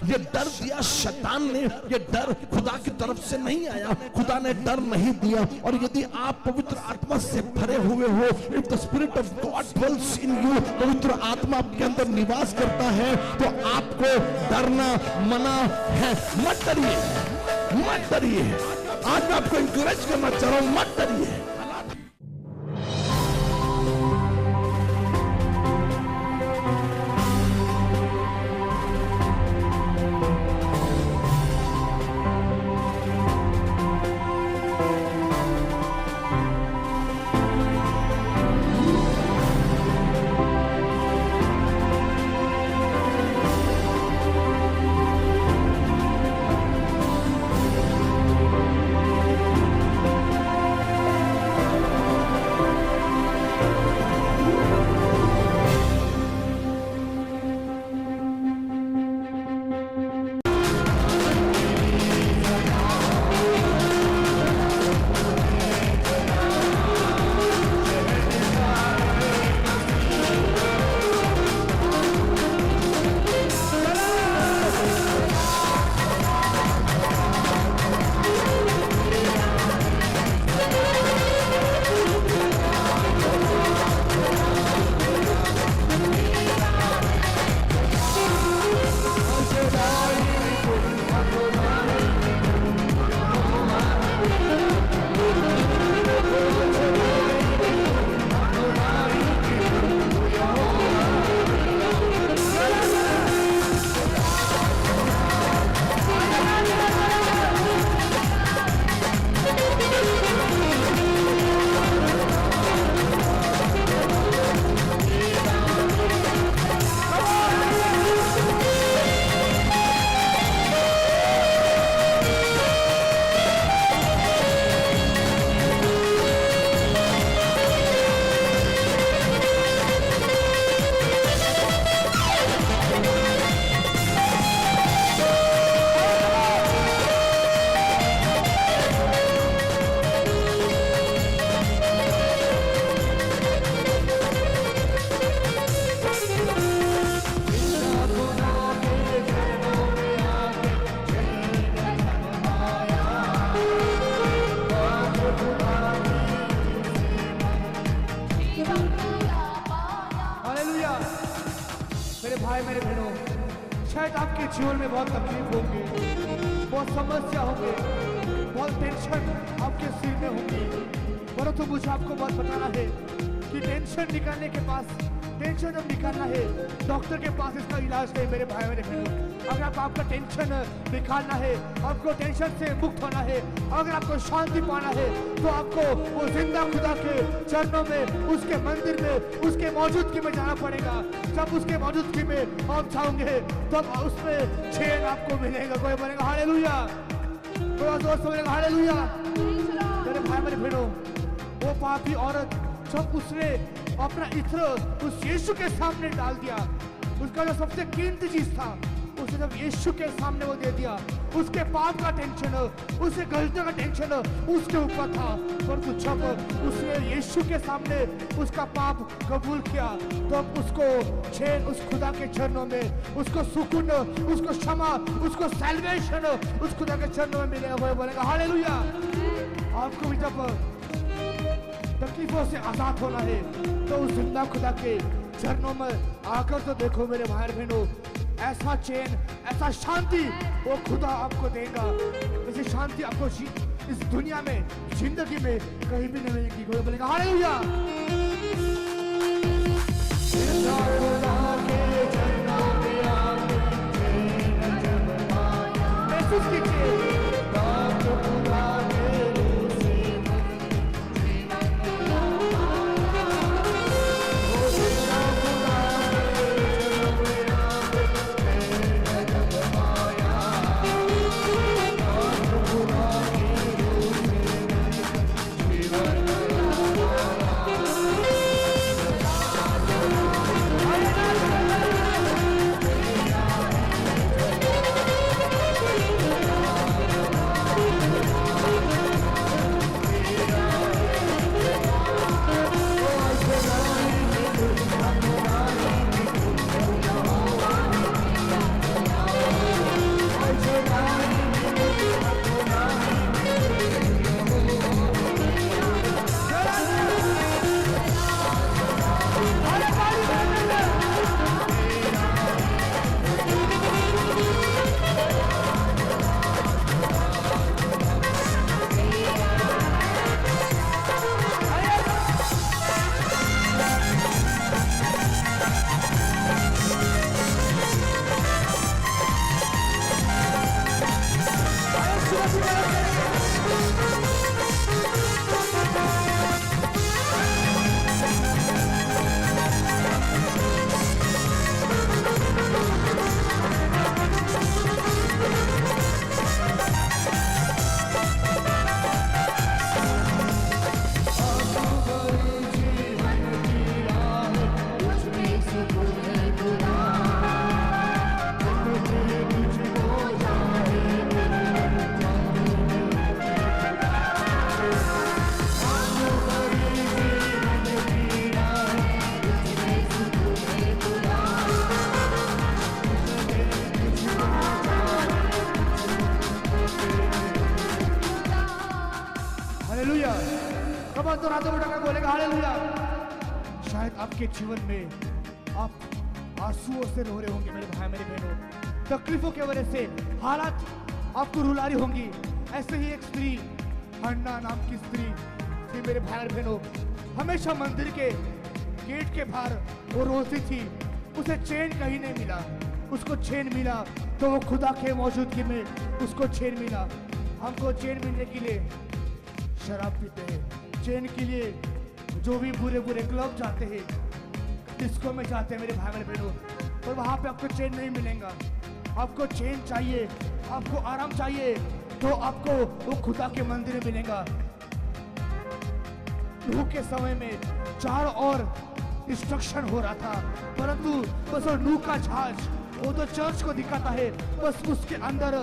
ये डर दिया शैतान ने, ये डर खुदा की तरफ से नहीं आया। खुदा ने डर नहीं दिया। और यदि आप पवित्र आत्मा से भरे हुए हो, if the spirit of God dwells in you, पवित्र आत्मा आपके अंदर निवास करता है, तो आपको डरना मना है। मत डरिए, मत डरिए। आज मैं आपको इंकरेज करना चाह रहा हूं, मत डरिए। मेरे बहनों, शायद आपके जीवन में बहुत तकलीफ होंगे, बहुत समस्या होंगे, बहुत टेंशन आपके सिर में होंगी। परंतु मुझे आपको बात बताना है कि टेंशन निकालने के पास, टेंशन जब निकालना है, डॉक्टर के पास इसका इलाज नहीं। मेरे भाई मेरे बहनों, अगर आपका टेंशन निकालना है, आपको टेंशन से मुक्त होना है, अगर आपको शांति पाना है, तो आपको वो जिंदा खुदा के चरणों में, उसके मंदिर में, उसके मौजूदगी में जाना पड़ेगा। जब उसके मौजूदगी में आप जाओगे तब उसमें चैन आपको मिलेगा। कोई बोलेगा हालेलुया, थोड़ा जोर से बोलेगा हालेलुया। मेरे भाई मेरे बहनों, वो पापी औरत जब उसने अपना इत्र उस यीशु के सामने डाल दिया, उसका जो सबसे कीमती चीज था उसे जब यीशु के सामने वो दे दिया, उसके पाप का टेंशन, उसके गलतियों का टेंशन उसके ऊपर था। परंतु जब उसने यीशु के सामने उसका पाप कबूल किया, तो उसको चैन उस खुदा के चरणों में, उसको सुकून, उसको क्षमा, उसको सैल्वेशन उस खुदा के चरणों में मिलेगा। वो बोलेगा हालेलुया। आपको भी जब तकलीफों से आजाद होना है तो उस जिंदा खुदा के चरणों में आकर तो देखो मेरे भाई बहनों, ऐसा चैन, ऐसा शांति वो खुदा आपको देगा। ऐसी शांति आपको इस दुनिया में, जिंदगी में कहीं भी नहीं मिलेगी। कोई बोलेगा हालेलुया। महसूस कीजिए हालेलुया। शायद आपके जीवन में आप आंसुओं से रो रहे होंगे मेरे भाई मेरे बहनों, तकलीफों की वजह से हालात आपको रुला रही होंगी। ऐसे ही एक स्त्री, हन्ना नाम की स्त्री थी मेरे भाई और बहनों, हमेशा मंदिर के गेट के बाहर वो रोती थी, उसे चैन कहीं नहीं मिला। उसको चैन मिला तो वो खुदा के मौजूदगी में उसको चैन मिला। हमको चैन मिलने के लिए शराब पीते हैं, चैन के लिए जो भी बुरे बुरे क्लब जाते हैं, डिस्को में जाते हैं मेरे भाई मेरे बहनों, और वहाँ पे आपको चैन नहीं मिलेगा। आपको चैन चाहिए, आपको आराम चाहिए, तो आपको वो खुदा के मंदिर में मिलेगा। नूह के समय में चारों ओर डिस्ट्रक्शन हो रहा था, परंतु बस वो नूह का जहाज वो तो चर्च को दिखाता है, बस उसके अंदर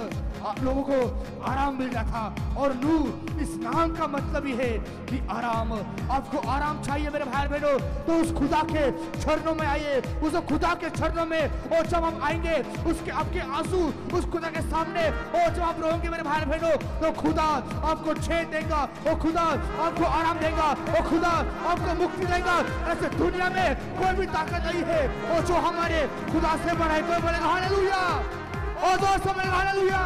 लोगों को आराम मिल रहा था। और नूह इस नाम का मतलब ही है कि आराम। आपको आराम चाहिए मेरे भाई बहनों, तो उस खुदा के चरणों में आइए, उस खुदा के चरणों में। और जब हम आएंगे उसके आपके आंसू उस खुदा के सामने, और जब आप रोएंगे मेरे भाई बहनों, तो खुदा आपको चैन देगा, वो खुदा आपको आराम देगा, वो खुदा आपको मुक्ति देगा। ऐसे दुनिया में कोई भी ताकत नहीं है और जो हमारे खुदा से बड़ा है। कोई बोलेगा हालेलुया, और दोस्तों बोलेगा हालेलुया।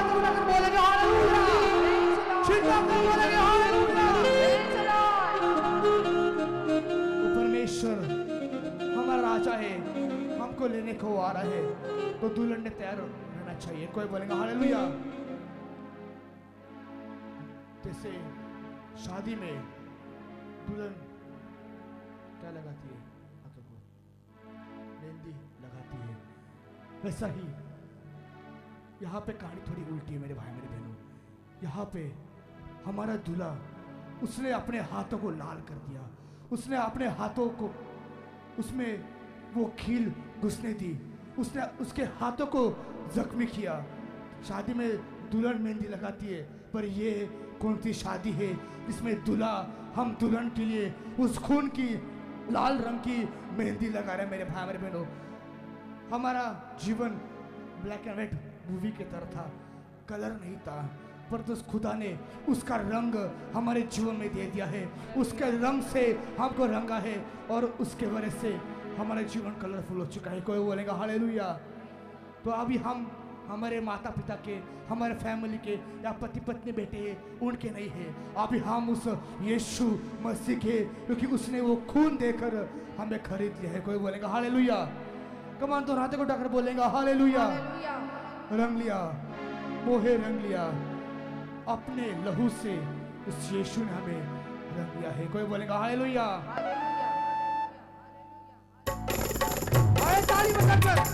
हाथ उठाकर बोलेंगे हालेलुया, चिल्लाकर बोलेंगे हालेलुया। वो परमेश्वर हमारा राजा है, हमको लेने को आ रहा है, तो दुल्हन ने तैयार रहना चाहिए। कोई बोलेगा हालेलुया। जैसे शादी में दुल्हन क्या लगाती है, हाथों को मेहंदी लगाती है, वैसा ही यहाँ पे कहानी थोड़ी उल्टी है मेरे भाई मेरे बहनों। यहाँ पे हमारा दूल्हा, उसने अपने हाथों को लाल कर दिया, उसने अपने हाथों को उसमें वो खील घुसने दी, उसने उसके हाथों को जख्मी किया। शादी में दुल्हन मेहंदी लगाती है, पर ये कौन सी शादी है जिसमें दूल्हा हम दुल्हन के लिए उस खून की लाल रंग की मेहंदी लगा रहे हैं मेरे भाई मेरे बहनों। हमारा जीवन ब्लैक एंड व्हाइट मूवी की तरह था, कलर नहीं था, पर तो खुदा ने उसका रंग हमारे जीवन में दे दिया है, उसके रंग से हमको रंगा है और उसके वजह से हमारा जीवन कलरफुल हो चुका है। कोई बोलेगा हालेलुया। तो अभी हम हमारे माता पिता के, हमारे फैमिली के या पति पत्नी बेटे हैं उनके नहीं है, अभी हम उस यीशु मसीह के, क्योंकि उसने वो खून देकर हमें खरीद लिया है। कोई बोलेगा हालेलुया। कमान तो हाथों को उठाकर बोलेगा हालेलुया। रंग लिया, मोहे रंग लिया, अपने लहू से उस यीशु ने हमें रंग लिया है। कोई बोलेगा हालेलुया। ताली बजाकर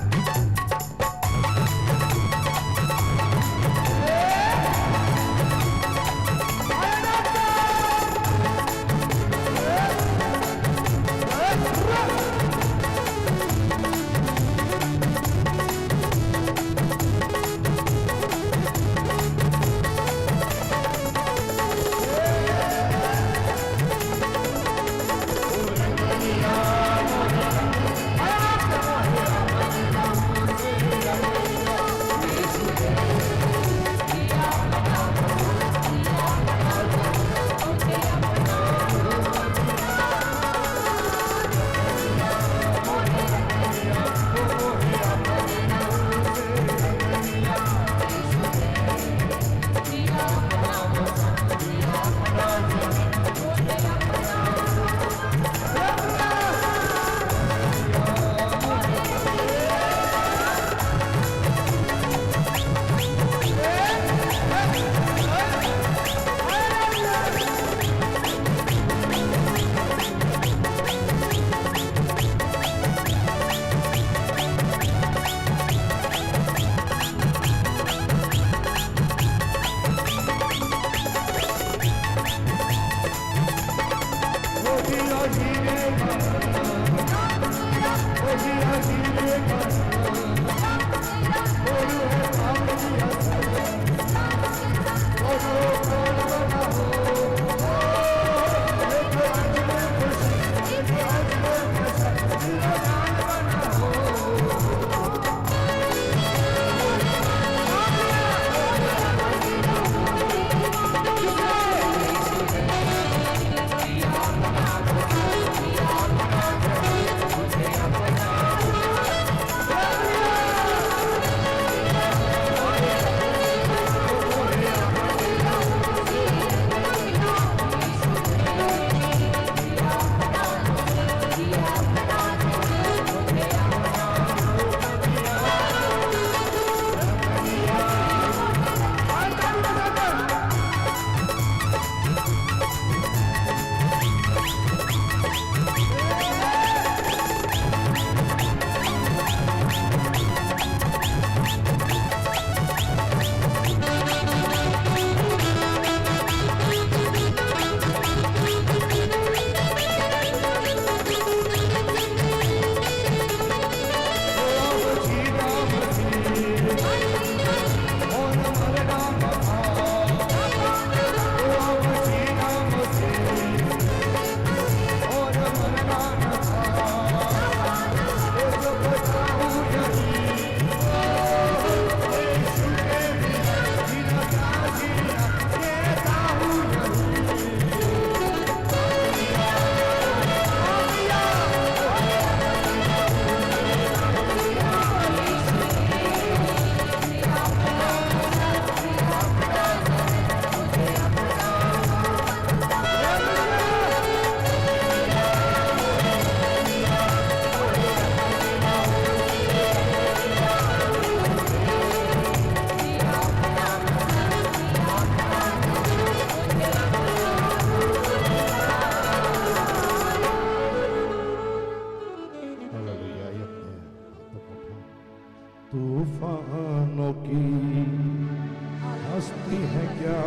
हस्ती है क्या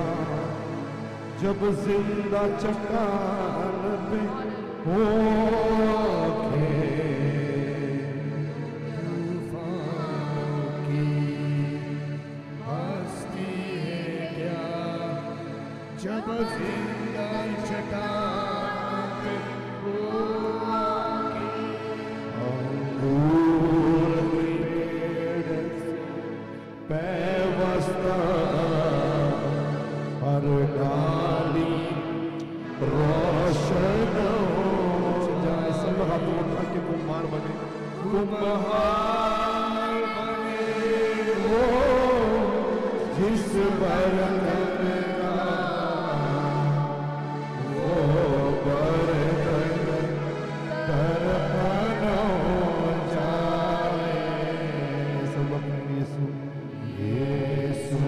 जब जिंदा चट्टान पे होके तूफानों की हस्ती है क्या जब जिंदा चट्टान पे होके अंगूर पेड़ से पैवस्ता हर डाली रोशन हो जाए। सब हाथों उठा के कुम्हार बने, कुम्हार बने वो जिस बर्तन का वो बर्तन दर्पण हो जाए। सब अपने यीशु यीशु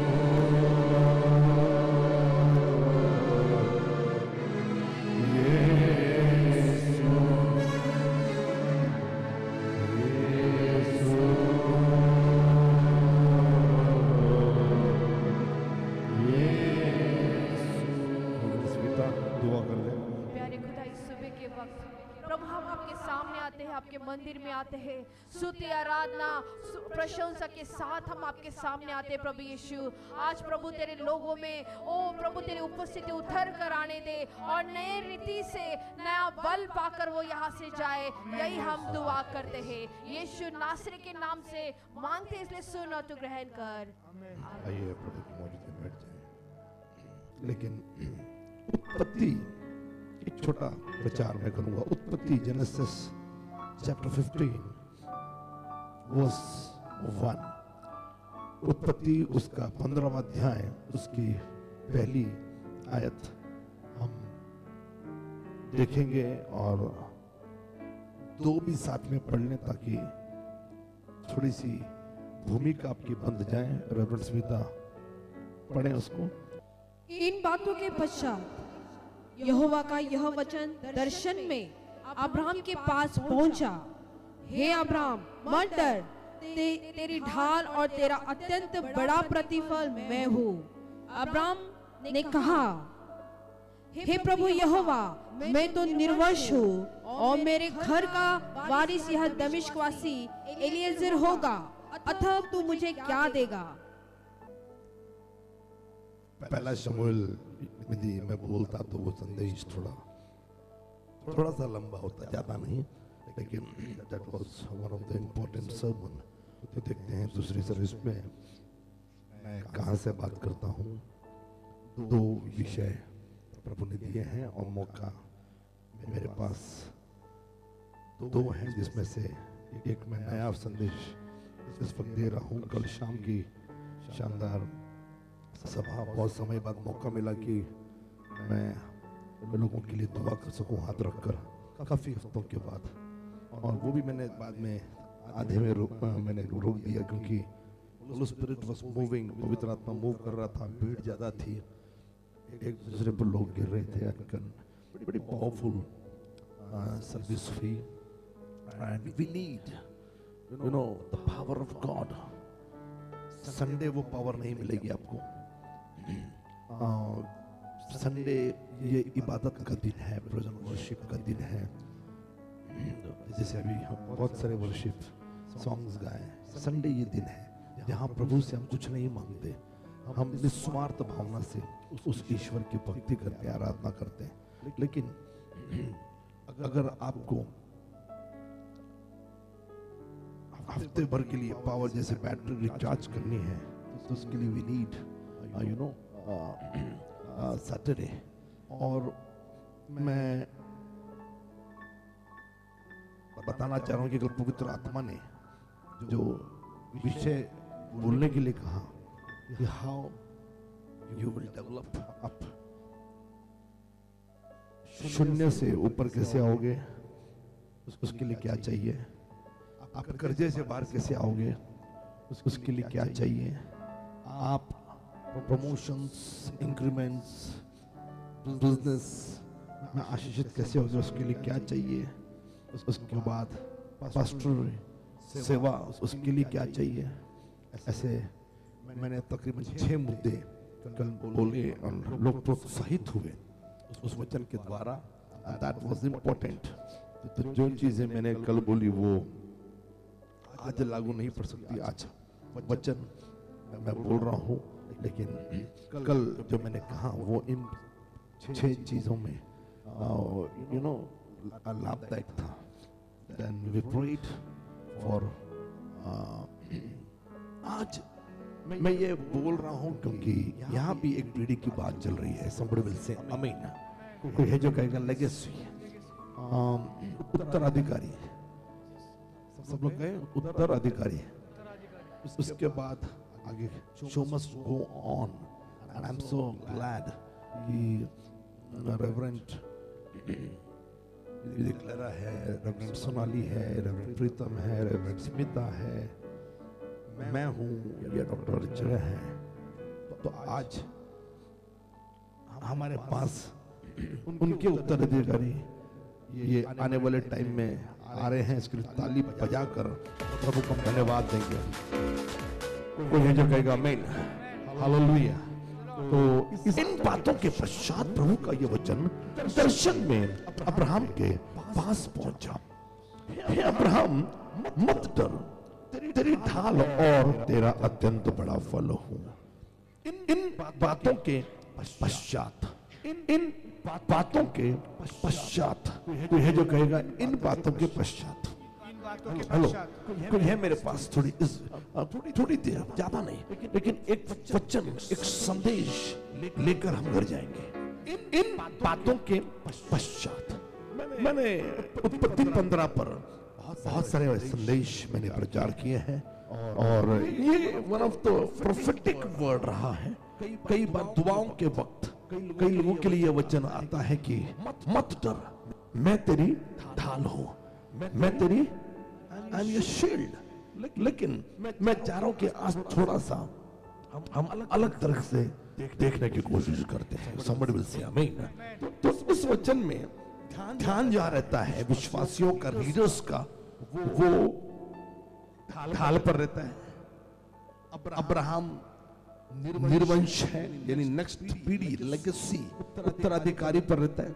आपके मंदिर में आते हैं, स्तुति आराधना प्रशंसा के साथ हम आपके सामने आते हैं। प्रभु यीशु आज प्रभु तेरे लोगों में ओ प्रभु तेरी उपस्थिति उतर कर आने दे और नए रीति से नया बल पाकर वो यहाँ से जाए, यही हम दुआ करते हैं यीशु नासरी के नाम से मांगते हैं, इसलिए सुन और तू ग्रहण कर। आइए प्रभु की मौजूदगी में बैठ जाएं। लेकिन उत्पत्ति एक छोटा विचार मैं करूंगा। उत्पत्ति जेनेसिस चैप्टर 15 वर्स 1, उत्पत्ति उसका 15वां अध्याय उसकी पहली आयत हम देखेंगे और दो भी साथ में पढ़ लें ताकि थोड़ी सी भूमिका आपकी बंद जाए। रेवरेंड स्मिता पढ़ें उसको। इन बातों के पश्चात यहोवा का यह वचन दर्शन में अब्राहम के पास पहुंचा, हे अब्राहम मत डर, तेरी ढाल और तेरा अत्यंत बड़ा प्रतिफल मैं हूँ। अब्राहम ने कहा, हे प्रभु यहोवा मैं तो निर्वंश हूँ और मेरे घर का वारिस यह दमिश्कवासी एलीएजर होगा, अतः तू मुझे क्या देगा। पहला शमूएल यदि मैं बोलता तो वो संदेश थोड़ा सा लंबा होता, ज्यादा नहीं, लेकिन that was one of the important sermon. तो देखते हैं दूसरी सर्विस में मैं कहाँ से बात करता हूँ। दो विषय प्रभु ने दिए हैं और मौका मेरे पास दो हैं, जिसमें से एक मैं नया संदेश इस वक्त दे रहा हूँ। कल शाम की शानदार सभा, बहुत समय बाद मौका मिला कि मैं लोगों के लिए दुआ कर सकूं हाथ रखकर, काफी हफ्तों के बाद। और वो भी मैंने बाद में आधे में मैंने रोक दिया क्योंकि होली स्पिरिट वाज मूविंग, पवित्र आत्मा मूव कर रहा था, भीड़ ज्यादा थी, एक दूसरे पर लोग गिर रहे थे। बड़ी पावरफुल सर्विस हुई and we need you know the power of God. Sunday वो पावर नहीं मिलेगी आपको। संडे ये इबादत का दिन है, प्रेजेंट वर्शिप का दिन है। जैसे अभी हम बहुत सारे वर्शिप सॉन्ग्स गाए, संडे ये दिन है जहाँ प्रभु से हम कुछ नहीं मांगते, हम निस्वार्थ भावना से उस ईश्वर की भक्ति करते हैं, आराधना करते हैं। लेकिन अगर आपको हफ्ते भर के लिए पावर जैसे बैटरी रिचार्ज करनी है तो उसके लिए we need you know Saturday. और मैं बताना चाह रहा हूं कि अगर पवित्र आत्मा ने जो विषय बोलने के लिए कहा कि how you will develop up, शून्य से ऊपर कैसे आओगे, उसके लिए क्या चाहिए, आप कर्जे से बाहर कैसे आओगे, उसके लिए क्या चाहिए, आप प्रमोशंस, इंक्रीमेंट्स, बिजनेस में आशीषित कैसे होगे, उसके लिए क्या चाहिए, उसके बाद पास्टर सेवा, उसके लिए क्या चाहिए। ऐसे मैंने तकरीबन 6 मुद्दे कल बोले और लोग प्रोत्साहित हुए उस वचन के द्वारा। That was important. तो जो चीजें मैंने कल बोली वो आज लागू नहीं पड़ सकती। आज वचन मैं बोल रहा हूँ, लेकिन कल जो मैंने कहा वो इन 6 चीजों में लाभदायक था। Then we prayed for आज मैं ये बोल रहा हूँ क्योंकि यहाँ भी एक पीढ़ी की बात चल रही है। Somebody will say आमीन। कोई है जो कहेगा लेगेसी, उत्तराधिकारी। सब लोग कहें उत्तराधिकारी। उसके बाद आगे show must go on, and I'm so glad कि रेवरेंड क्लेरा है, रेवरेंड सोनाली है, रेवरेंड प्रीतम है, रेवरेंड स्मिता है, मैं हूँ, ये डॉक्टर रिचर्ड है। तो आज हमारे पास उनके उत्तराधिकारी ये आने वाले टाइम में आ रहे हैं। इसके लिए ताली बजाकर प्रभु को धन्यवाद देंगे। कोई है जो कहेगा आमीन, हालेलुया। तो इन बातों के पश्चात प्रभु का ये वचन दर्शन में अब्राहम के पास पहुंचा। हे अब्राहम, मत डर, तेरी ढाल और तेरा अत्यंत बड़ा फल हूं। इन बातों के पश्चात, इन बातों के पश्चात, कोई है जो कहेगा इन बातों के पश्चात। हेलो, कोई है मेरे पास थोड़ी देर, ज्यादा नहीं, लेकिन एक वचन, एक संदेश लेकर हम घर जाएंगे। इन बातों के पश्चात मैंने उत्पत्ति 15 पर बहुत सारे संदेश मैंने प्रचार किए हैं और ये one of the prophetic word रहा है। कई बार दुआओं के वक्त कई लोगों के लिए वचन आता है कि मत डर, मैं तेरी ढाल हूं, मैं तेरी I'm your shield। लेकिन मैं चाह रहा हूं कि आज थोड़ा सा हम अलग तरह से देखने की कोशिश करते हैं। Somebody will say आमीन। तो उस वचन में ध्यान जा रहता है विश्वासियों का, रीडर्स का, वो ढाल पर रहता है। अब्राहम निर्वंश है, यानी नेक्स्ट पीढ़ी, लेगेसी, उत्तराधिकारी पर रहता है।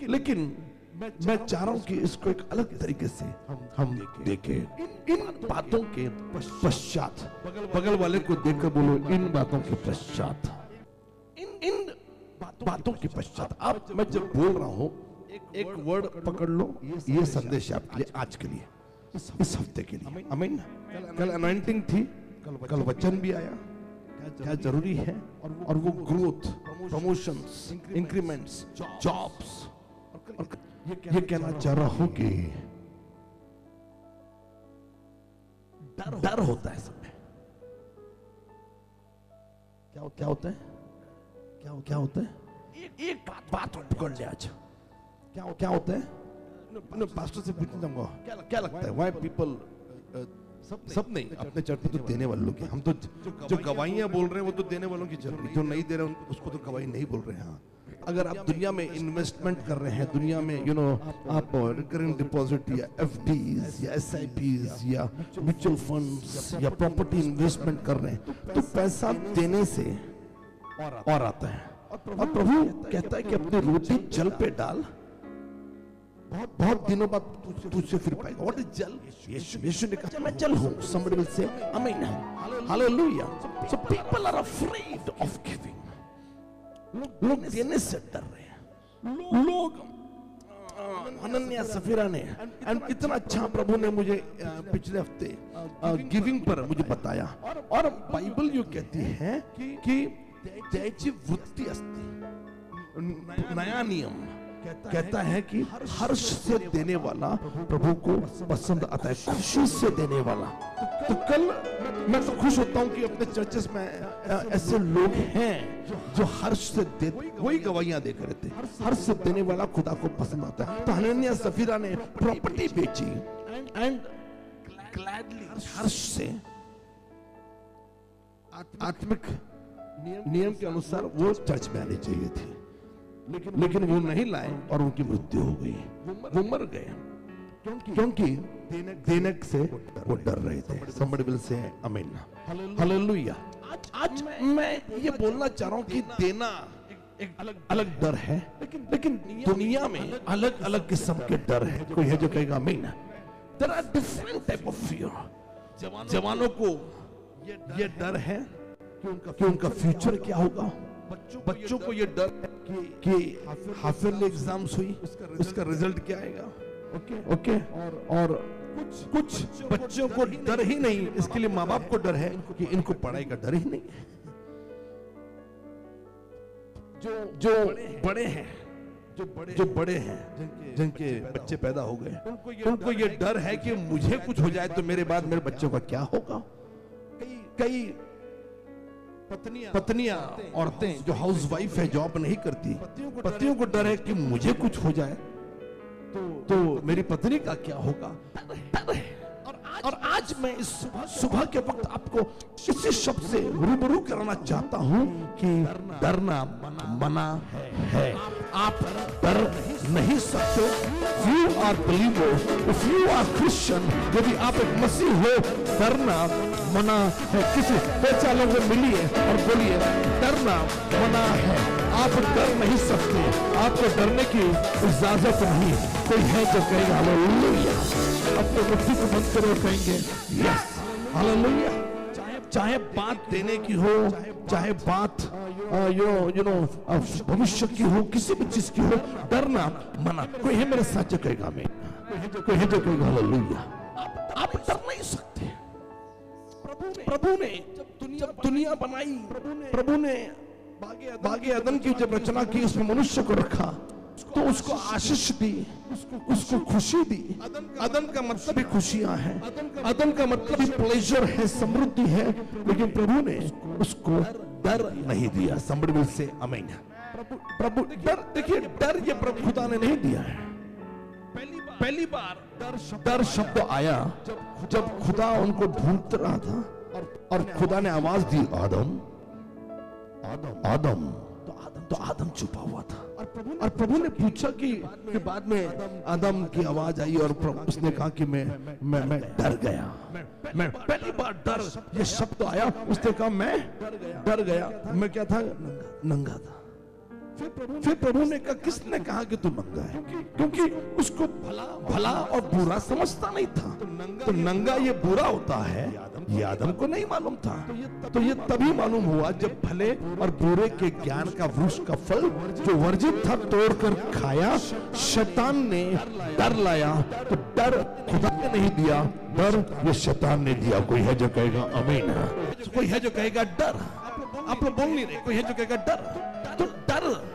लेकिन मैं चाह रहा हूं कि इसको एक अलग तरीके से हम देखें। इन बातों के पश्चात, बगल वाले को देखकर बोलो इन बातों के पश्चात, इन बातों के पश्चात। आप, मैं जब बोल रहा हूं एक वर्ड पकड़ लो, ये संदेश है आपके लिए, आज के लिए, इस हफ्ते के लिए। आमीन। कल अनॉइंटिंग थी, कल वचन भी आया, क्या जरूरी है, और वो ग्रोथ, प्रमोशंस, इंक्रीमेंट्स, जॉब्स। और ये कहना चाह रहा हूं कि डर होता है सब में। क्या होता है, क्या होता है? एक बात पकड़ ले आज। क्या होता है? पास्टर से पूछना चाहूंगा, क्या लगता है व्हाई पीपल, सब नहीं, अपने चर्चा तो देने वालों की, हम तो जो गवाहियां बोल रहे हैं वो तो देने वालों की चल रही, जो नहीं दे रहे उसको तो गवाही नहीं बोल रहे हैं। अगर आप दुनिया में इन्वेस्टमेंट कर रहे हैं, दुनिया में आप रिकरिंग डिपॉजिट या एफडीज या एसआईपीज या म्यूचुअल फंड्स या प्रॉपर्टी इन्वेस्टमेंट कर रहे हैं, तो पैसा देने से और आता है। और प्रभु कहता है कि अपनी रोटी जल पे डाल, बहुत दिनों बाद तुझसे फिर पाएगा। व्हाट इज जल? यीशु ने कहा मैं जल हूं। Somebody will say आमीन, hallelujah. So people are afraid of giving। लोग देने से डर रहे हैं। लोग अनन्या सफीरा ने, एंड इतना अच्छा प्रभु ने मुझे पिछले हफ्ते गिविंग पर मुझे बताया। और बाइबल यो कहती है कि दैची वृत्ति अस्ति, नया नियम कहता है कि हर्ष से देने वाला प्रभु को पसंद आता है, खुशी से देने वाला। तो कल मैं तो खुश होता हूं कि अपने चर्चेस में ऐसे लोग हैं जो हर्ष से दे, वही गवाहियां देकर रहते हैं। हर्ष से देने वाला खुदा को पसंद आता है। तो हनन्या सफीरा ने प्रॉपर्टी बेची एंड ग्लैडली, हर्ष से, आत्मिक नियम के अनुसार वो चर्च में आनी चाहिए थी, लेकिन वो नहीं लाए और उनकी मृत्यु हो गई, वो मर गए क्योंकि देने से वो डर रहे थे। Somebody will say आमीन, हालेलुया। आज मैं ये बोलना चाह रहा हूं कि देना एक अलग डर है, लेकिन दुनिया में अलग अलग किस्म के डर है। कोई है जो कहेगा आमीन। There are different type of fear. जवानों को ये डर है कि उनका फ्यूचर क्या होगा। बच्चों को ये डर है कि हाफिज एग्जाम्स हुई, उसका रिजल्ट क्या आएगा। ओके और कुछ बच्चों को डर ही नहीं, इसके लिए माँ बाप को डर है कि इनको पढ़ाई का डर ही नहीं है। जो बड़े हैं जिनके बच्चे पैदा हो गए, उनको ये डर है कि मुझे कुछ हो जाए तो मेरे बाद मेरे बच्चों का क्या होगा। कई पत्नियां औरतें जो हाउस वाइफ है, जॉब नहीं करती, पतियों को डर है कि मुझे कुछ हो जाए तो मेरी पत्नी का क्या होगा। और आज मैं इस सुबह के वक्त आपको इसी शब्द से रूबरू कराना चाहता हूं कि डरना मना है। आप डर नहीं सकते। You are believer, if you are Christian, यदि आप एक मसीह हो, डरना मना है। किसी पहचान से मिलिए और बोलिए डरना मना है। आप डर नहीं सकते, आपको डरने की इजाजत नहीं। कोई है जो कहेगा हालेलुया। अपने मुट्ठी को बंद करो, कहेंगे यस हालेलुया। चाहे बात देने की हो, चाहे बात यू नो भविष्य की हो, किसी भी चीज की हो, डरना मना। कोई है मेरे साथ जो कहेगा आमीन। कोई है जो कहेगा हालेलुया। आप डर नहीं सकते। प्रभु ने जब दुनिया बनाई, प्रभु ने बागे अदन की जब रचना की, उसमें मनुष्य को रखा तो उसको आशीष दी, उसको खुशी दी। अदन का मतलब ही खुशियां हैं, अदन का मतलब ही प्लेजर है, समृद्धि है। लेकिन प्रभु ने उसको डर नहीं दिया। somebody will say आमीन। प्रभु डर, देखिए डर ये प्रभु खुदा ने नहीं दिया है। पहली बार डर शब्द आया जब खुदा उनको ढूंढ रहा था और खुदा ने आवाज दी आदम आदम। तो आदम छुपा हुआ था और प्रभु ने पूछा कि बाद में आदम की आवाज आई और उसने कहा कि मैं डर गया। मैं पहली बार डर ये शब्द आया, उसने कहा मैं डर गया। मैं क्या था? नंगा था। फिर प्रभु ने कहा, किसने कहा कि तू नंगा है? क्योंकि उसको भला और बुरा समझता नहीं था। तो नंगा ये बुरा होता है, ये आदम को नहीं मालूम था। तो ये तभी मालूम हुआ जब भले और बुरे के ज्ञान का वृक्ष का फल जो वर्जित था तोड़कर खाया। शैतान ने डर लाया। तो डर खुदा ने नहीं दिया, डर ये शैतान ने दिया। कोई है जो कहेगा आमीन। कोई है जो कहेगा डर। आप लोग बोल नहीं रहे। कोई है जो कहेगा डर। तो डर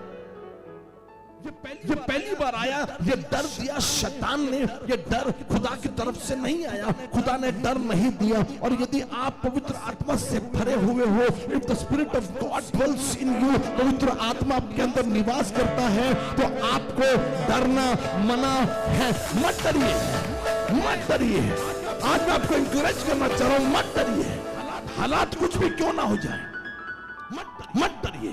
ये पहली बार आया, ये डर दिया शैतान ने। ये डर खुदा की तरफ से नहीं आया, खुदा ने डर नहीं दिया। और यदि आप पवित्र आत्मा से भरे हुए हो, if the spirit of God dwells in you, पवित्र आत्मा आपके अंदर निवास करता है, तो आपको डरना मना है। मत डरिए, मत डरिए। आज मैं आपको इंकरेज करना चाह रहा हूं, मत डरिए। हालात कुछ भी क्यों ना हो जाए, मत डरिए।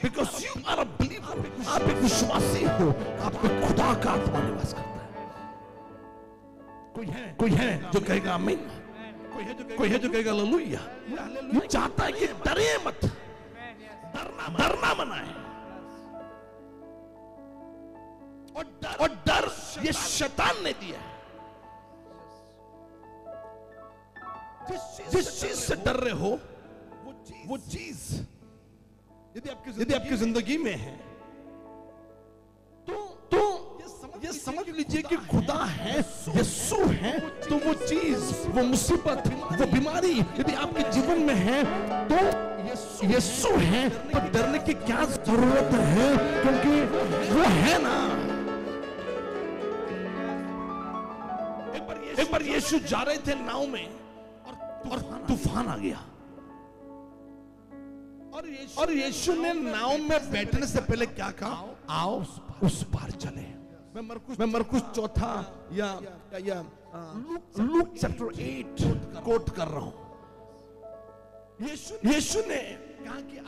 Because you are a believer. आप एक विश्वासी हो, आप में खुदा का आत्मा निवास करता है। कोई है जो कहेगा आमीन। कोई है जो कहेगा हालेलुया। ये चाहता है कि डरे मत, डरना मना है। और डर ये शैतान ने दिया है। जिस चीज से डर रहे हो, वो चीज यदि आपकी जिंदगी में है, तो ये समझ लीजिए कि खुदा है, यीशु है। तो वो चीज, वो मुसीबत, वो बीमारी यदि आपके जीवन में है, तो यीशु है। तो डरने की क्या जरूरत है? क्योंकि वो है ना। एक बार यीशु जा रहे थे नाव में और तूफान आ गया। और यीशु ने नाव में बैठने से पहले क्या कहा? आओ उस पार चले। मैं मरकुस चौथा या लूक चैप्टर 8 कोट कर रहा हूं। यीशु ने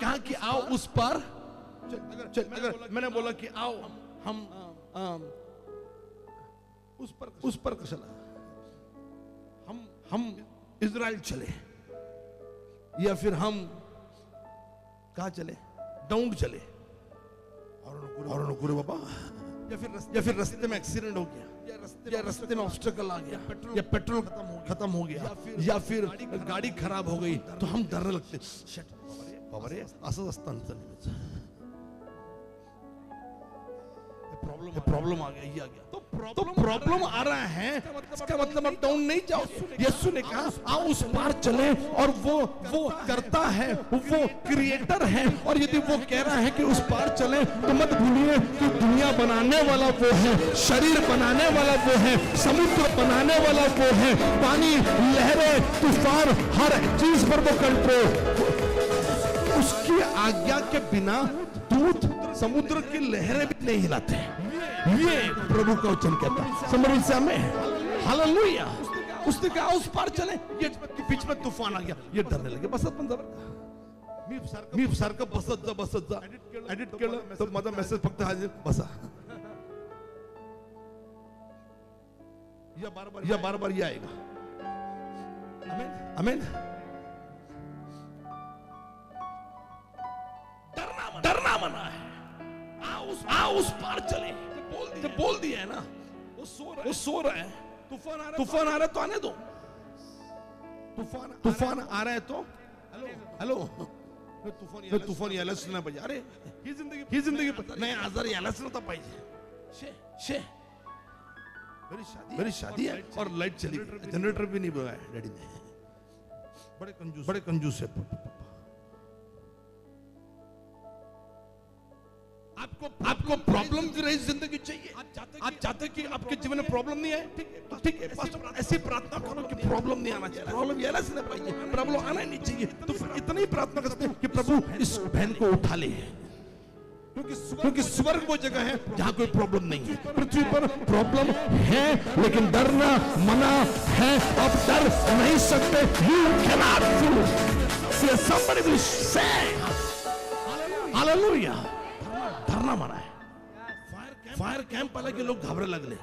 कहा कि आओ उस पार। अगर मैंने बोला कि आओ हम उस पर चला, हम इजराइल चले, या फिर हम कहाँ चले? डाउन चले और अनुकूल बाबा, या फिर रास्ते में एक्सीडेंट हो गया, या रास्ते में ऑब्स्टेकल आ गया, या पेट्रोल खत्म हो गया, या फिर गाड़ी खराब हो गई, तो हम डरने लगते, बाबा रे असंच असतं चाललं, प्रॉब्लम आ गया, ये आ गया, तो प्रॉब्लम आ रहा है, इसका मतलब अब डाउन नहीं जाओ। यीशु ने कहा आओ उस पार चले, और वो करता है, वो क्रिएटर है, और यदि वो कह रहा है कि उस पार चले, तो मत भूलिए कि दुनिया बनाने वाला वो है, शरीर बनाने वाला वो है, समुद्र बनाने वाला वो है, पानी, लहरें, तूफान, हर चीज पर वो कंट्रोल, उसकी आज्ञा के बिना दूत समुद्र की लहरें भी नहीं हिलाते। ये प्रभु का वचन कहता है। समझ से हमें हालेलुया। उसने कहा उस पार चले, ये बीच में तूफान आ गया, ये डरने लगे, बसत पण जरा मी सारखं बसत जा एडिट केलं तर माझा मेसेज फक्त हा बसा, या बार बार ये आएगा। आमीन। डरना मना है, आओ उस पार चले, तो बोल दिया है ना, वो सो रहा है, तूफान आ रहा है तो आने दो, तूफान आ रहा है तो हेलो तूफान यायलाच नाही पाहिजे, अरे ही जिंदगी नाही, आजार यायलाच नव्हता पाहिजे, शे मेरी शादी है और लाइट चली गई, जनरेटर भी नहीं लगाया डैडी ने, बड़े कंजूस है। आपको प्रॉब्लम की रही जिंदगी चाहिए, आप चाहते कि आपके जीवन में प्रॉब्लम नहीं आए, ठीक है पास्टर, ऐसी प्रार्थना करो कि प्रॉब्लम नहीं आना चाहिए, प्रॉब्लम ये नहीं पाइए, प्रॉब्लम आना ही नहीं चाहिए, तो फिर इतनी प्रार्थना करते हैं कि प्रभु इस बहन को उठा ले, क्योंकि स्वर्ग वो जगह है जहां कोई प्रॉब्लम नहीं है। पृथ्वी पर प्रॉब्लम है, लेकिन डरना मना है, आप डर नहीं सकते। You cannot do. Somebody will say, Hallelujah. डरना मना है। फायर कैंप आला की लोग घाबरे लागले,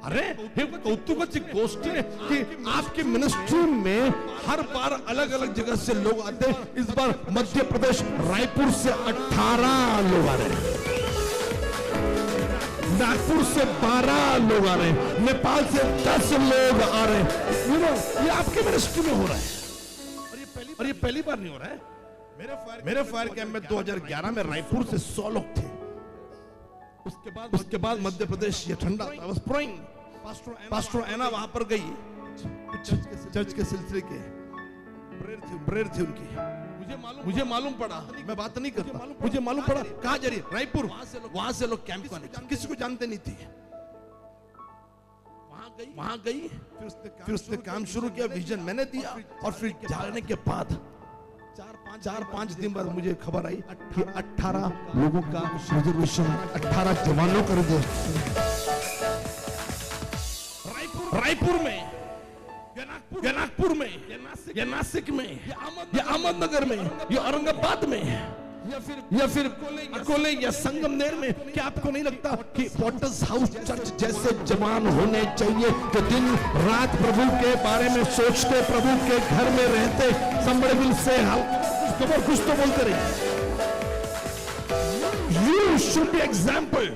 अरे हे कौतुकाची गोष्ट है कि आपकी मिनिस्ट्री में हर बार अलग अलग जगह से लोग आते हैं। इस बार मध्य प्रदेश रायपुर से 18 लोग आ रहे हैं, नागपुर से 12 लोग आ रहे हैं, नेपाल से 10 लोग आ रहे हैं। ये आपकी मिनिस्ट्री में हो रहा है, और ये पहली बार नहीं हो रहा है। मेरे फायर कैंप में 2011 में रायपुर से 100 लोग थे। उसके बाद मध्य प्रदेश ये ठंडा पास्टर एना वहां पर गई, चर्च के सिलसिले के प्रेयर थी उनकी। मुझे मालूम पड़ा, मैं बात नहीं करता, मुझे मालूम पड़ा कहाँ जा रही है, रायपुर। वहां से लोग कैंप को आने, किसी को जानते नहीं थी। वहां गई, फिर उसने काम शुरू किया, विजन मैंने दिया, और फिर जाने के बाद 4-5 दिन बाद मुझे खबर आई कि 18 लोगों का रिजर्वेशन, 18 जवानों का रिजर्वेशन रायपुर में, या नागपुर में, या नासिक में, या अहमदनगर में, या औरंगाबाद में, या फिर अकोले या संगमनेर में। क्या आपको नहीं लगता कि पॉटर्स हाउस चर्च जैसे जवान होने चाहिए जो दिन रात प्रभु के बारे में सोचते, प्रभु के घर में रहते? somebody will say, कुछ तो बोलते रहिए। You should be example.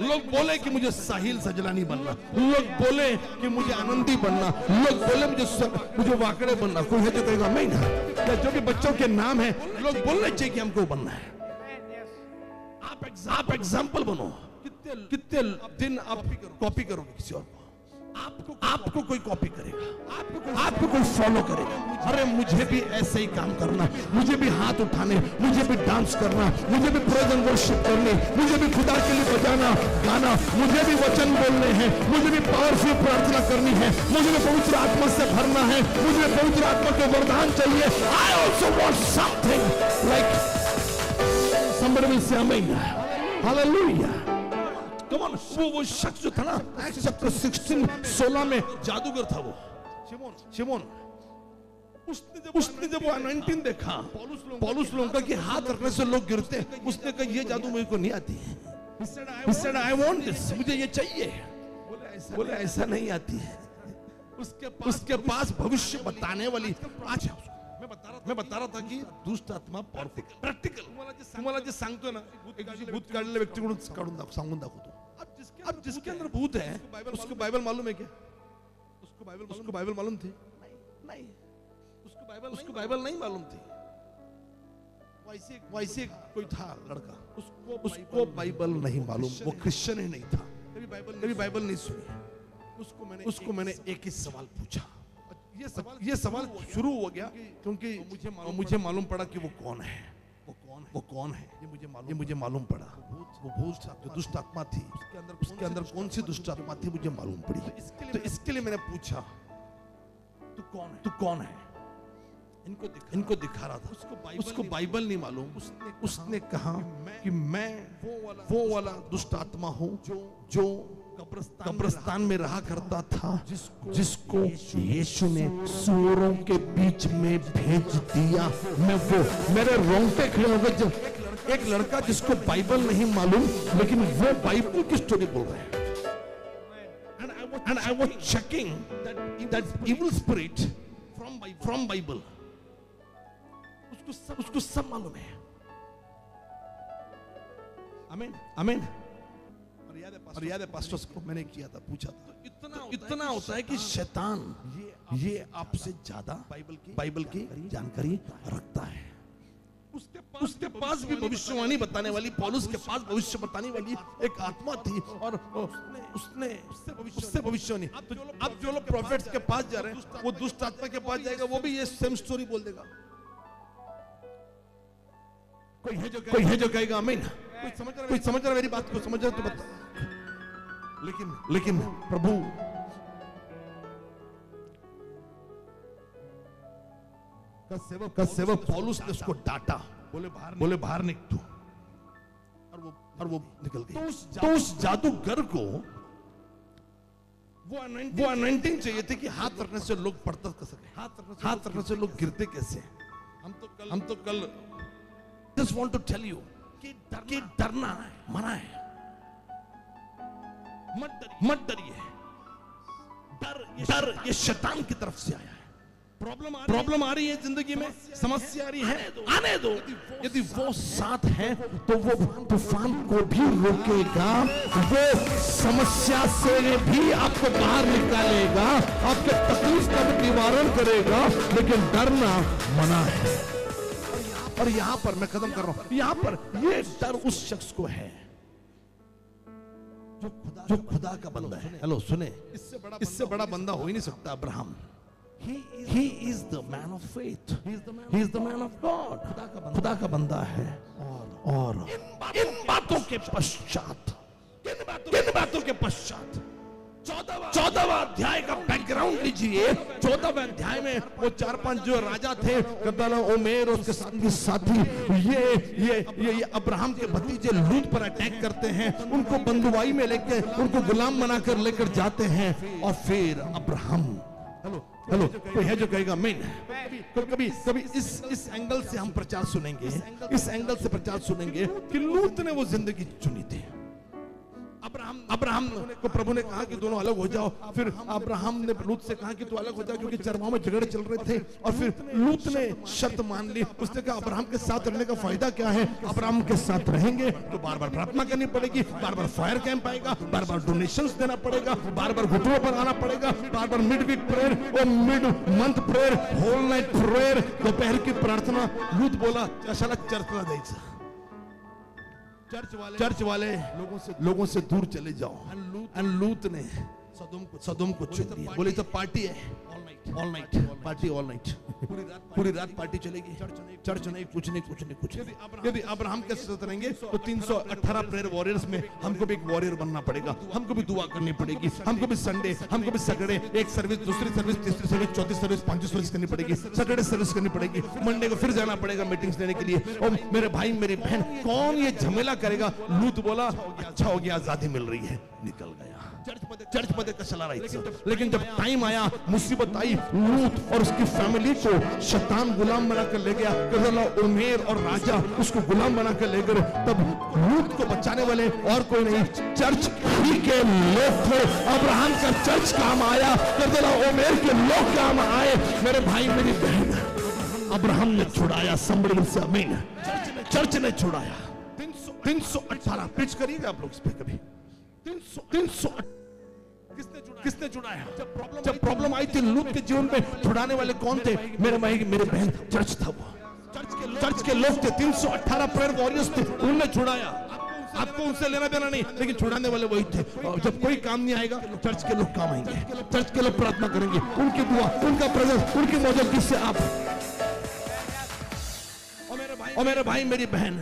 लोग बोले कि मुझे साहिल सजलानी बनना, लोग बोले कि मुझे आनंदी बनना, लोग बोले मुझे वाकड़े बनना, कोई है तो कहेगा मैं ना, क्या जो कि बच्चों के नाम है, लोग बोलने चाहिए कि हमको बनना है। आप एग्जाम्पल बनो। कितने दिन आप कॉपी करोगे किसी और को? आपको कोई कॉपी करेगा, आपको कोई फॉलो करेगा। अरे मुझे भी ऐसे ही काम करना, मुझे भी हाथ उठाने, मुझे भी डांस करना, मुझे भी प्रेज एंड वर्शिप करनी, मुझे भी खुदा के लिए बजाना गाना, मुझे भी वचन बोलने हैं, मुझे भी पावरफुल प्रार्थना करनी है, मुझे भी पवित्र आत्मा से भरना है, मुझे भी पवित्र आत्मा के वरदान चाहिए। I also want something like somebody will say amen. Hallelujah. वो शख्स जो था ना, Acts chapter 16 में जादूगर था वो शिमोन। उसने जब वो अनॉइंटिंग देखा, पौलुस लोगों का कि हाथ रखने से लोग गिरते हैं, उसने कहा ये जादू मेरे को नहीं आती है। He said I want this, मुझे ये चाहिए। बोले ऐसा नहीं आती है। उसके पास भविष्य बताने वाली, आज मैं बता रहा था कि दुष्ट आत्मा पॉवरफुल प्रॅक्टिकल तुम्हाला जे सांगतो ना एक भूत काढलेल्या व्यक्तीकडून सांगून दाखवतो अब जिसके अंदर भूत है उसको बाइबल मालूम है क्या उसको बाइबल मालूम थी नहीं उसको बाइबल नहीं मालूम थी वैसे कोई था लड़का उसको बाइबल नहीं मालूम वो क्रिश्चियन ही नहीं था कभी बाइबल नहीं सुनी उसको मैंने एक ही सवाल पूछा ये सवाल शुरू हो गया क्योंकि मुझे मालूम पड़ा कि वो कौन है ये मुझे मालूम पड़ा वो भूत जो दुष्ट आत्मा थी उसके अंदर कौन सी दुष्ट आत्मा थी मुझे मालूम पड़ी तो इसके लिए मैंने पूछा तू कौन है इनको दिखा रहा था उसको बाइबल नहीं मालूम उसने कहा कि मैं वो वाला दुष्ट आत्मा हूँ जो कब्रिस्तान में रहा करता था जिसको यीशु ने सूअरों के बीच में भेज दिया मैं वो मेरे रोंगटे खड़े हो गए जब एक लड़का जिसको बाइबल नहीं मालूम लेकिन वो बाइबल की स्टोरी बोल रहे हैं and I was checking that evil spirit from Bible उसको सब मालूम है आमीन और याद है पास्टर्स को मैंने किया था पूछा था इतना होता है कि शैतान ये आपसे ज्यादा बाइबल की जानकारी रखता है उसके पास भी भविष्यवाणी बताने वाली पौलुस के पास भविष्य बताने वाली एक आत्मा थी और उससे भविष्यवाणी अब जो लोग प्रॉफिट्स के पास जा रहे हैं वो दुष्ट आत्मा के पास जाएगा वो भी ये सेम स्टोरी बोल देगा कोई है जो कहेगा आमीन कोई समझ रहा मेरी बात को समझ रहा तो बता लेकिन प्रभु का सेवक पौलुस ने उसको डांटा बोले बाहर निकल तू और वो निकल गई तो उस जादूगर को वो अनॉइंटिंग चाहिए थी कि हाथ रखने से लोग पढ़ता कर सके हाथ रखने से लोग गिरते कैसे हम तो कल just want to tell you कि डरना है मना है मत डरिए डर ये शैतान की तरफ से आया है प्रॉब्लम आ रही है जिंदगी में समस्या आ रही है आने दो यदि वो साथ है तो वो तूफान को भी रोकेगा वो समस्या से भी आपको बाहर निकालेगा आपके तकलीफ का भी निवारण करेगा लेकिन डरना मना है और यहां पर मैं खत्म कर रहा हूं यहां पर ये डर उस शख्स को है जो खुदा का बंदा है हेलो सुने इससे बड़ा बंदा हो ही नहीं सकता Abraham He is the man of faith. He is the man of God. खुदा का बंदा है और इन बातों के पश्चात किन बातों के पश्चात 14वां अध्याय का बैकग्राउंड लीजिए 14वें अध्याय में वो 4-5 जो राजा थे कदला ओमेर और उसके साथी ये अब्राहम के भतीजे लूत पर अटैक करते हैं उनको बंदुआई में लेके उनको गुलाम बनाकर लेकर जाते हैं और फिर अब्राहम हेलो कोई है जो कहेगा आमीन कभी इस एंगल से हम प्रचार सुनेंगे इस एंगल से प्रचार सुनेंगे कि लूत ने वो जिंदगी चुनी थी अब्राहम को प्रभु ने कहा कि दोनों अलग हो जाओ फिर अब्राहम ने लूत से कहा कि तू अलग हो जा क्योंकि चरवाहों में झगड़े चल रहे थे और फिर लूत ने शर्त मान ली उसने कहा अब्राहम के साथ रहने का फायदा क्या है अब्राहम के साथ रहेंगे तो बार बार प्रार्थना करनी पड़ेगी बार बार फायर कैंप आएगा बार बार डोनेशंस देना पड़ेगा बार बार घुटनों पर आना पड़ेगा बार बार मिड वीक प्रेयर और mid month prayer whole night prayer दोपहर की प्रार्थना लूत बोला कशाला चर्चला जायचं चर्च वाले लोगों से दूर चले जाओ लूत ने सदोम को चुन लिया बोले तो पार्टी है all night party all night पूरी रात पार्टी चलेगी चर्च नहीं कुछ नहीं यदि अब्राहम के साथ रहेंगे तो 318 प्रेयर वॉरियर्स में हमको भी एक वॉरियर बनना पड़ेगा हमको भी दुआ करनी पड़ेगी हमको भी संडे हमको भी सैटरडे एक सर्विस दूसरी सर्विस तीसरी सर्विस चौथी सर्विस पांचवी सर्विस करनी पड़ेगी सैटरडे सर्विस करनी पड़ेगी मंडे को फिर जाना पड़ेगा मीटिंग्स देने के लिए और मेरे भाई मेरी बहन कौन ये झमेला करेगा लूत बोला अच्छा हो गया आजादी मिल रही है निकल गया चर्च मध्ये कशाला राहायचं लेकिन जब टाइम आया मुसीबत आई लूत और उसकी फैमिली को शैतान गुलाम बनाकर ले गया कदला उमेर और राजा उसको गुलाम बनाकर ले गए तब लूत को बचाने वाले और कोई नहीं चर्च ही के लोग थे अब्राहम का चर्च काम आया कदला उमेर के लोग काम आए मेरे भाई मेरी बहन अब्राहम ने छुड़ाया। somebody say amen। चर्च ने छुड़ाया। 318 पिच करिएगा आप लोग इस पे कभी। 300 किसने छुड़ाया? जब प्रॉब्लम आई थी लूत के जीवन में, छुड़ाने वाले कौन थे? मेरे बहन चर्च था। वो चर्च के लोग थे, 318 प्रेयर वॉरियर्स थे, उन्होंने छुड़ाया। आपको उनसे लेना देना नहीं, लेकिन छुड़ाने वाले वही थे। जब कोई काम नहीं आएगा, चर्च के लोग काम आएंगे, चर्च के लोग प्रार्थना करेंगे, उनकी दुआ, उनका प्रेजेंस, उनकी मौजूदगी से आप और मेरे भाई मेरी बहन,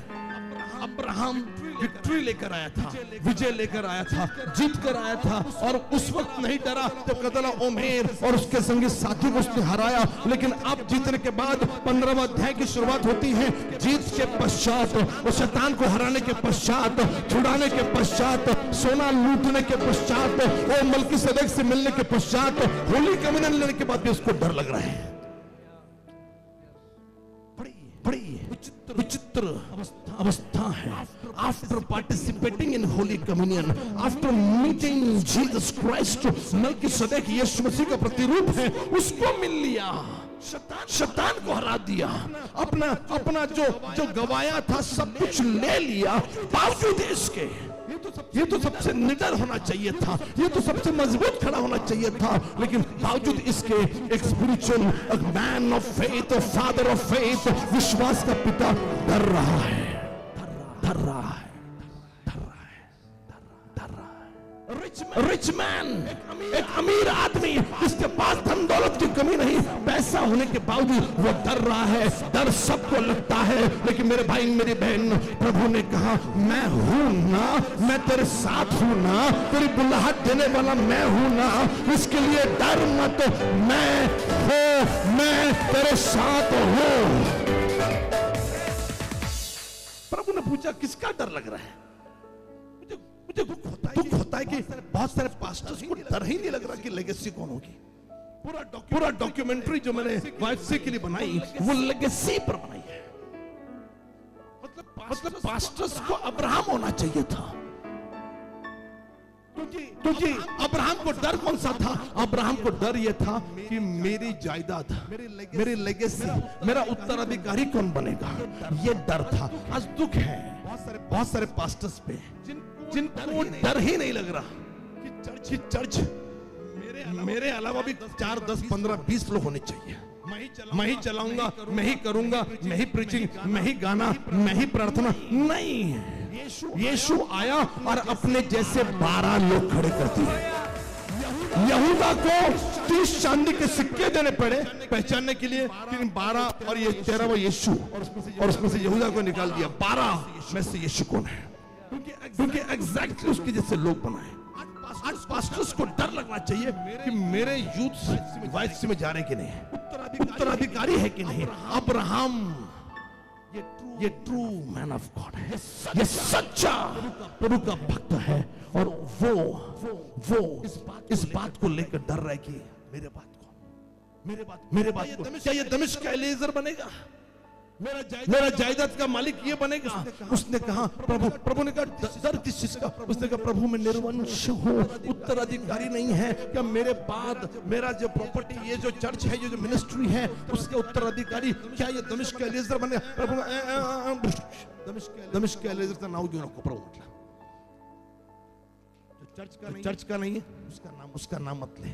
अब्राहम विक्ट्री लेकर आया था, विजय लेकर आया था, जीत कर आया था। और उस वक्त नहीं डरा जब कदला ओमेर और उसके संगी साथी को उसने हराया। लेकिन अब जीतने के बाद 15वां अध्याय की शुरुआत होती है। जीत के पश्चात, और शैतान को हराने के पश्चात, छुड़ाने के पश्चात, सोना लूटने के पश्चात, और मलकीसेदेक से मिलने के पश्चात, होली कम्युनियन लेने के बाद भी उसको डर लग रहा है। बड़ी विचित्र अवस्था है। After participating in holy communion, after meeting Jesus Christ, Melchizedek यीशु मसीह का प्रतिरूप है, उसको मिल लिया, शैतान को हरा दिया, अपना जो गवाया था सब कुछ ले लिया। बावजूद इसके ये तो सबसे निडर होना चाहिए था, ये तो सबसे मजबूत खड़ा होना चाहिए था, लेकिन बावजूद इसके एक spiritual man of faith, father of faith, विश्वास का पिता डर रहा है। रिच मैन, एक अमीर आदमी जिसके पास धन दौलत की कमी नहीं, पैसा होने के बावजूद वो डर रहा है। डर सबको लगता है, लेकिन मेरे भाई मेरी बहन, प्रभु ने कहा मैं हूं ना, मैं तेरे साथ हूं ना, तेरी बुलाहट देने वाला मैं हूं ना, इसके लिए डर मत, मैं तेरे साथ हूं। प्रभु ने पूछा किसका डर लग रहा है? मुझे दुख होता है कि बहुत सारे पास्टर्स को डर ही नहीं लग रहा कि लेगेसी कौन होगी। पूरा डॉक्यूमेंट्री जो मैंने वाइफसी के लिए बनाई, वो लेगेसी पर बनाई है। मतलब पास्टर्स को अब्राहम होना चाहिए था, क्योंकि अब्राहम को डर कौन सा था? अब्राहम को डर यह था कि मेरी जायदाद, मेरी लेगेसी, मेरा उत्तराधिकारी कौन बनेगा, ये डर था। आज दुख है बहुत सारे पास्टर्स पे जिनको डर ही नहीं लग रहा कि चर्च मेरे अलावा भी 4, 10, 15, 20 लोग होने चाहिए। मैं ही चलाऊंगा, मैं ही करूंगा, मैं ही प्रीचिंग, मैं ही गाना, मैं ही प्रार्थना। नहीं, यीशु आया और अपने जैसे 12 लोग खड़े कर दिए। यहूदा को 30 चांदी के सिक्के देने पड़े पहचानने के लिए, 12 और ये 13वां यीशु, और उसमें से यहूदा को निकाल दिया। 12 में से यीशु कौन है? क्योंकि एग्जैक्टली उसके जैसे लोग बनाए। आज पास्टर्स को डर लगना चाहिए कि मेरे यूथ वाइफसी में जा रहे कि नहीं, उत्तराधिकारी है कि नहीं। अब्राहम ये ट्रू मैन ऑफ गॉड है, ये सच्चा प्रभु का भक्त है, और वो इस बात को लेकर डर रहा है कि मेरे बात को क्या ये दमिश्क का एलीएजर बनेगा, मेरा जायदाद का मालिक ये बनेगा? उसने कहा प्रभु ने कहा डर किस चीज का? उसने कहा प्रभु मैं निर्वंश हूँ, उत्तराधिकारी नहीं है, क्या मेरे बाद मेरा जो प्रॉपर्टी, ये जो चर्च है, ये जो मिनिस्ट्री है, उसके उत्तराधिकारी क्या ये दमिश्क का एलीएजर बनेगा? प्रभु दमिश्क का एलीएजर का नाम क्यों रखो? प्रभु मतलब चर्च का नहीं है, उसका नाम मत ले,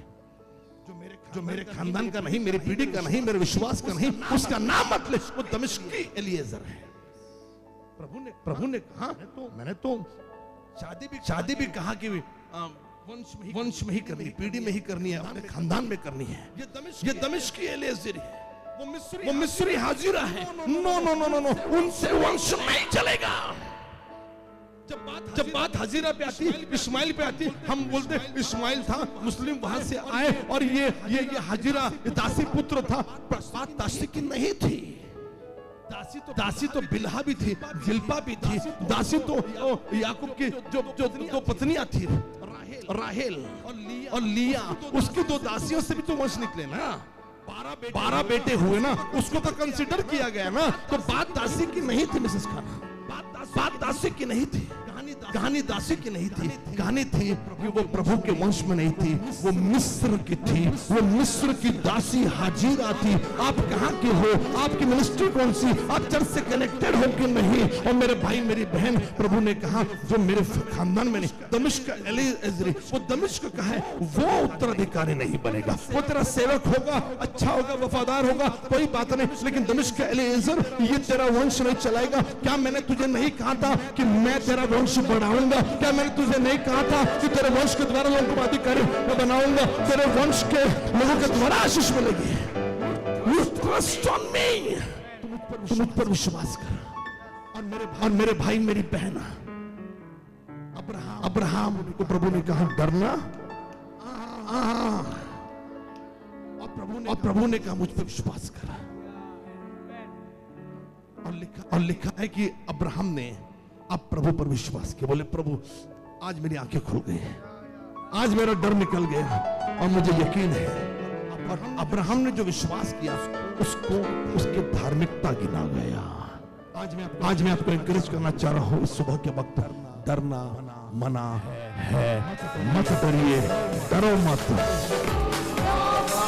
जो मेरे खानदान का नहीं, मेरी पीढ़ी का नहीं, मेरे विश्वास का नहीं, उसका नाम मत ले, वो दमिश्की एलीएजर है। प्रभु ने कहा मैंने तो शादी भी कहा कि वंश में ही करनी है, पीढ़ी में ही करनी है, अपने खानदान में करनी है। ये दमिश्की एलीएजर है, वो मिस्री हाजिरा है। नो, उनसे वंश नहीं चलेगा। जब बात हजीरा पे आती, इस्माइल पे आती, हम बोलते इस्माइल था, मुस्लिम वहां से आए, और ये हजीरा दासी पुत्र था। बात दासी की नहीं थी, दासी तो बिल्हा भी थी, जिल्पा भी थी। दासी तो याकूब की जो 2 पत्नियां थी, राहेल और लिया, उसकी 2 दासियों से भी तो वंश निकले ना। 12 बेटे हुए ना, उसको तो कंसिडर किया गया ना। तो बात दासी की नहीं थी मिसेस खाना, बात दासी की नहीं थी, कहानी दासी की नहीं थी, कहानी थी कि वो प्रभु के वंश में नहीं थी, वो मिस्र की थी, वो मिस्र की दासी हाजिरा थी। आप कहाँ के हो, आपकी मिनिस्ट्री कौन सी, आप चर्च से कनेक्टेड हो कि नहीं? और मेरे भाई मेरी बहन, प्रभु ने कहा जो मेरे खानदान में नहीं, दमिश्क एलीएजर, वो दमिश्क का है, वो उत्तराधिकारी नहीं बनेगा। वो तेरा सेवक होगा, अच्छा होगा, वफादार होगा, कोई बात नहीं, लेकिन दमिश्क एलीएजर ये तेरा वंश नहीं चलाएगा। क्या मैंने तुझे नहीं कहा था कि मैं तेरा वंश बढ़ाऊंगा? क्या मैंने तुझे नहीं कहा था कि तेरे वंश के द्वारा लोगों को अधिकारी मैं बनाऊंगा? तेरे वंश के लोगों के द्वारा आशीष मिलेगी। You trust on me. तुम मुझ पर विश्वास कर। और मेरे भाई मेरी बहन, अब्राहम को प्रभु ने कहा डरना, और प्रभु ने कहा मुझ पर विश्वास कर। और लिखा है कि अब्राहम ने अब प्रभु पर विश्वास किया। बोले प्रभु आज मेरी आंखें खुल गई, आज मेरा डर निकल गया और मुझे यकीन है। और अब्राहम ने जो विश्वास किया उसको उसकी धार्मिकता गिना गया। आज मैं आपको एनकरेज करना चाह रहा हूं, इस सुबह के वक्त डरना मना है, मत डरिए, डरो मत।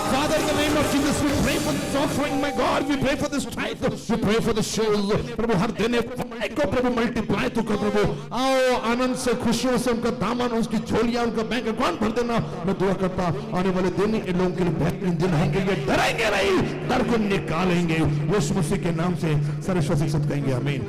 Father, in the name of Jesus, we pray for this offering, my God. We pray for this tithe. We pray for the souls. प्रभु हर देने को प्रभु मल्टीप्लाई तो कर प्रभु। आओ आनंद से, खुशियों से उनका दामन, उसकी झोलियां, उनका बैंक अकाउंट भर देना। मैं दुआ करता आने वाले दिन इन लोगों के लिए बेहतरीन दिन आएंगे। ये डरेंगे नहीं, डर को निकालेंगे। यीशु मसीह के नाम से सर्वश्रेष्ठ कहेंगे आमीन।